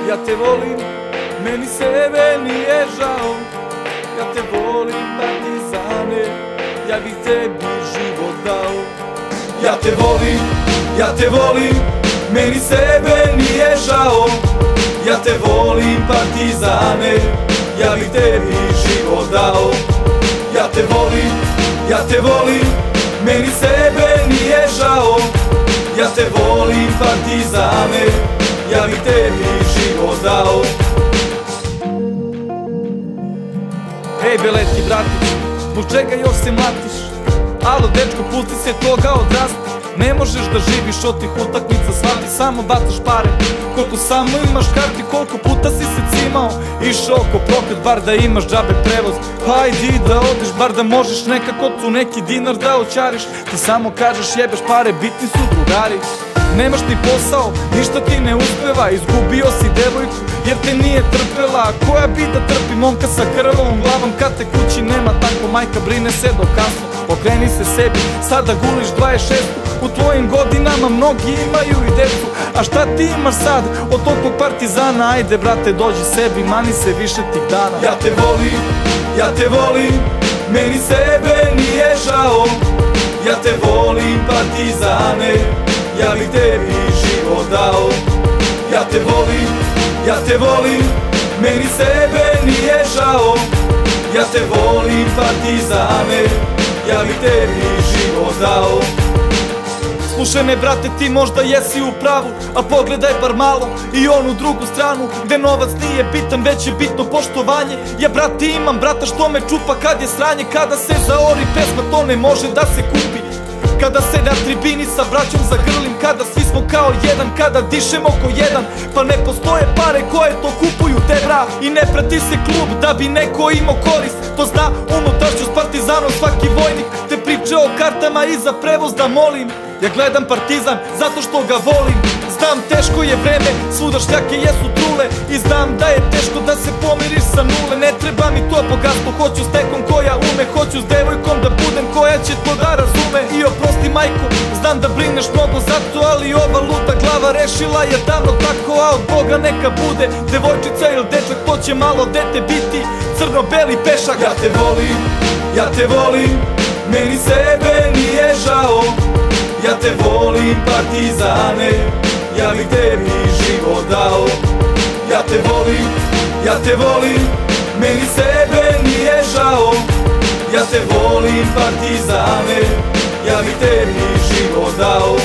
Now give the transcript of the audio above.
ja te volim, meni sebe nije žao. Ja te volim, partizane, ja bih tebi život dao. Ja te volim, meni sebe nije žao. Ja te volim, partizane, ja bih tebi život dao. Ja te volim, meni sebe nije žao. Ja te volim, partizane, ja bih tebi život dao. Ej Beleti bratić, zbog čega još se mlatiš? Alo dečko, pusti se toga, odrasti. Ne možeš da živiš od tih utakmica, shvati, samo bacaš pare. Koliko samo imaš karti, koliko puta si se cimao, išao oko prokret, bar da imaš džabe prevoz. Hajdi da odiš, bar da možeš nekako tu neki dinar da očariš. Ti samo kažeš jebeš pare, bitni su drugari. Nemaš ni posao, ništa ti ne uspeva, izgubio si devojku jer te nije trpela. Koja bi da trpi momka sa krvavom glavom kad te kući nema, tako majka brine se do kasno. Okreni se sebi, sada guliš 26. U tvojim godinama mnogi imaju i decu. A šta ti imaš sad od tolikog partizana? Ajde brate dođi sebi, mani se više tih dana. Ja te volim, meni sebe nije žao. Ja te volim, partizane, ja bih tebi život dao. Ja te volim, meni sebe nije žao. Ja te volim, partizane, ja bih tebi život dao. Slušaj me brate, ti možda jesi u pravu, a pogledaj bar malo i onu drugu stranu, gde novac nije bitan, već je bitno poštovanje. Ja brate imam brata što me čupa kad je sranje. Kada se zaori pesma to ne može da se kupi. Kada se na tribini sa braćom zagrlim, kada svi smo kao jedan, kada dišemo ko jedan. Pa ne postoje pare koje to kupuju tebra. I ne prati se klub da bi neko imao korist. To zna unutrašnju s partizanom svaki vojnik. Te priče o kartama i za prevoz da molim. Ja gledam partizan zato što ga volim. Znam teško je vreme, svuda šljake jesu trule. I znam da je teško da se pomiriš sa nule. Ne treba mi to bogatstvo, hoću s nekom koja ume. Hoću s devojkom da budem koja će to da razume. I oprosti majko, znam da brineš mnogo za to, ali ova luda glava rešila je davno tako. A od Boga neka bude devojčica ili dečak, to će malo dete biti crno-beli pešak. Ja te volim, meni sebe nije žao. Ja te volim, partizane, ja bih tebi život dao. Ja te volim, meni sebe nije žao. Ja te volim, partizane, ja bih tebi život dao.